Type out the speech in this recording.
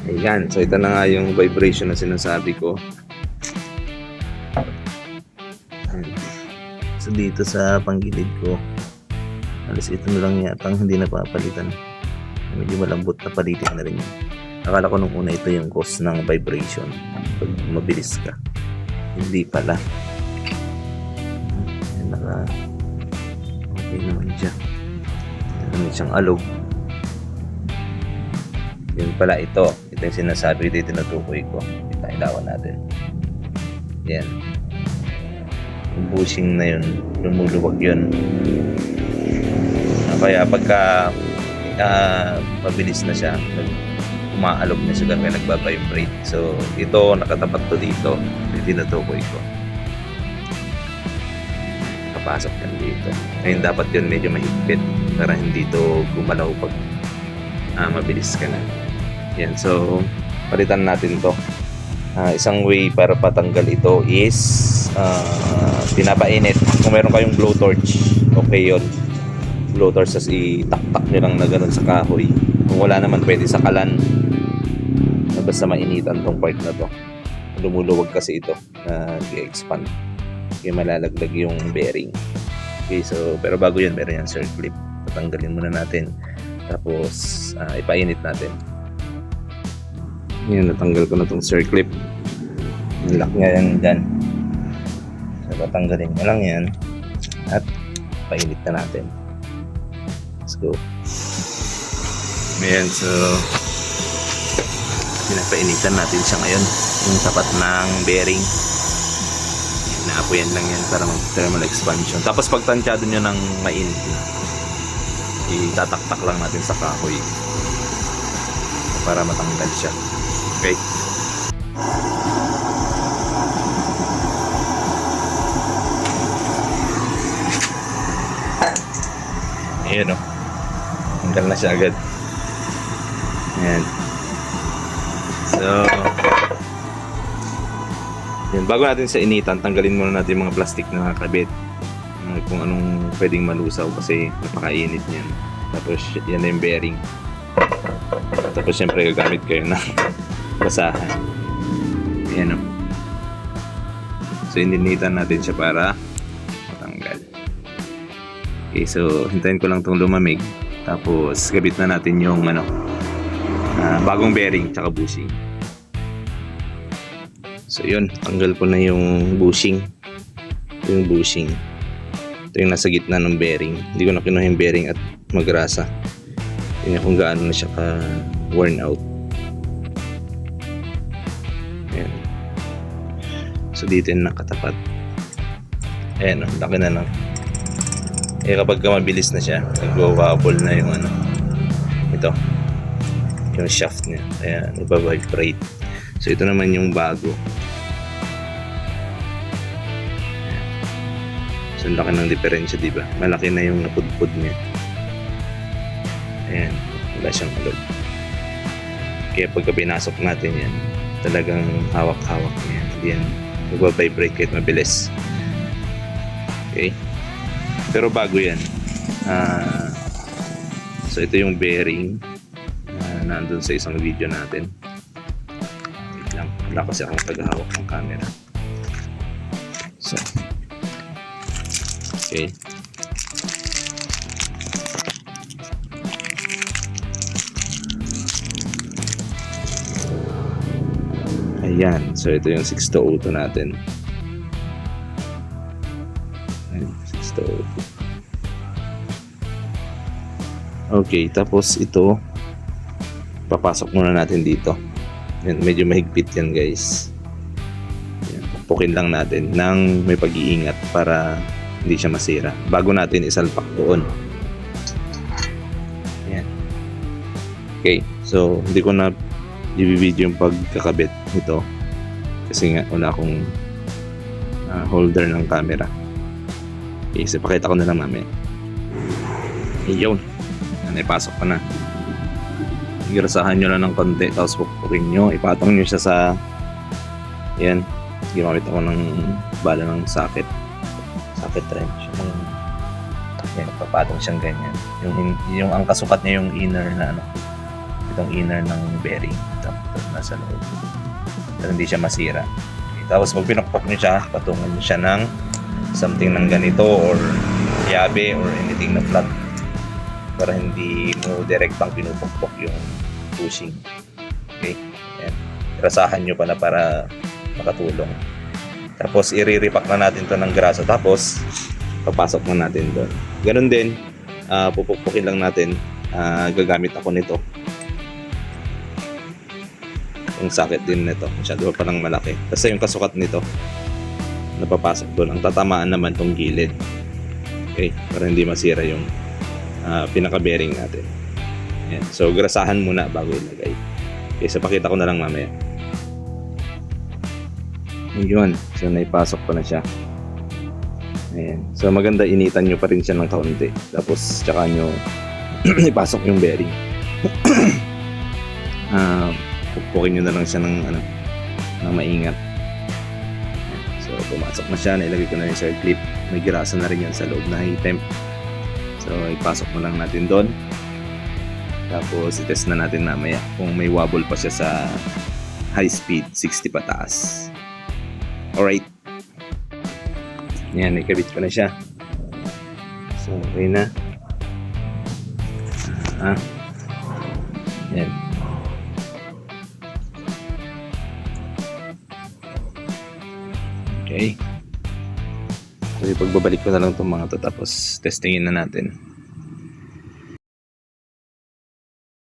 Ayan, so ito na nga yung vibration na sinasabi ko. Ayan. So dito sa panggilid ko, alas ito na lang yata ang hindi napapalitan. Medyo malambot na palitin na rin yun. Akala ko nung una ito yung cause ng vibration pag mabilis ka. Hindi pala. Ayan, okay naman siya. Ito naman siyang alog. Yun pala ito. Ito yung sinasabi dito, tinutukoy ko. Ilawan natin. Yan. Yung bushing na yun, lumuluwag yun. Kaya pagka mabilis na siya, umaalog na siya kaya nagbabibrate. So, ito, nakatapat to dito. Yung tinutukoy ko. Kapasok yan dito. Ngayon, dapat yun medyo mahigpit para hindi to gumalaw pag mabilis ka na. Yan, so palitan natin to. Isang way para patanggal ito is pinapainit. Kung meron kayong blowtorch, okay yun. Blowtorch, tas itaktak nyo lang na ganun sa kahoy. Kung wala naman, pwede sa kalan. Basta mainitan tong part na to. Lumuluwag kasi ito na i-expand. Kaya malalaglag yung bearing. Okay, so pero bago yun, meron yung circlip. Tatanggalin muna natin. Tapos ipainit natin. Yan, natanggal ko na itong circlip. Lock nga yan dyan. So tatanggalin mo lang yan. At painit na natin. Let's go. Ayan, so pinapainitan natin siya ngayon. Yung tapat ng bearing. Naapoyan lang yan para mag-thermal expansion. Tapos pag tansyado nyo ng mainit, itataktak lang natin sa kahoy para matanggal siya. Okay. Ayan o. Tanggal na siya agad. Ayan. So, yan. Bago natin sa initan, tanggalin muna natin yung mga plastic na nakakabit. Kung anong pwedeng malusaw kasi napakainit niyan. Tapos yan na yung bearing. Tapos syempre gagamit kayo ng basahan. Ayan o. So ininitan natin siya para matanggal. Okay, so hintayin ko lang itong lumamig. Tapos gabit na natin yung bagong bearing tsaka bushing. So yun, tanggal ko na yung bushing. Ito yung bushing. Ito yung nasa gitna ng bearing. Hindi ko na kinuha yung bearing at magrasa. Tingnan kung gaano na siya ka worn out. Ayan. So dito yung nakatapat. Ayan, laki na lang. Eh kapag mabilis na siya, nag-wobble na yung ito, yung shaft niya. Kaya nagbabibrate. So ito naman yung bago. So laki ng diferensya, diba? Malaki na yung napudpud niya. Ayan, wala siyang alog. Kaya pagka pinasok natin yan, talagang hawak-hawak niya. Hindi yan nagbabibrate kahit mabilis. Okay? Pero bago yan. So ito yung bearing nandun sa isang video natin. Wait lang, wala kasi akong tagahawak ng camera. So okay. Ayan, so ito yung 6202 natin. Ayan, 6202. Okay, tapos ito papasok muna natin dito. Ayan, medyo mahigpit yan guys. Ayan, pukin lang natin nang may pag-iingat para hindi siya masira bago natin isalpak doon. Ayan. Okay, so hindi ko na i-video yung pagkakabit nito kasi nga wala akong holder ng camera. Okay, so pakita ko na lang namin. Ayun, ipasok ko na. Igirasahan nyo lang ng konti tapos pupukin nyo, ipatong nyo siya sa yan, ginamit ako ng bala ng socket wrench. Yan, papatong siyang ganyan. Yung ang kasukat niya yung inner na itong inner ng bearing. Ito nasa loob. Pero hindi siya masira. Okay, tapos pag pinakpak nyo siya, patungan nyo siya ng something ng ganito or yabe or anything na flat para hindi mo direktang pinupukpok yung bushing. Okay? Ayan. Rasahan nyo pala para makatulong. Tapos i-repack na natin to ng grasa. Tapos papasok na natin doon. Ganun din, pupukpukin lang natin. Gagamit ako nito. Yung socket din nito. Masyado pa palang malaki. Kasi yung kasukat nito napapasok doon. Ang tatamaan naman tong gilid. Okay? Para hindi masira yung pinaka-bearing natin. Ayan. So, grasahan muna bago ilagay. Okay, so pakita ko na lang mamaya. Yun. So, naipasok ko na siya. Ayan. So, maganda initan nyo pa rin siya ng kaunti. Tapos, tsaka nyo ipasok yung bearing. Pukpukin nyo na lang siya ng maingat. So, pumasok na siya. Nailagay ko na yung circle clip. May grasa na rin yan sa loob na high temp. So, ipasok mo lang natin doon. Tapos, itest na natin mamaya kung may wobble pa siya sa high speed, 60 pataas. Alright. Yan, ikabit ko na siya. So, okay na. Yan. Okay. So, pagbabalik ko na lang itong mga to tapos testingin na natin.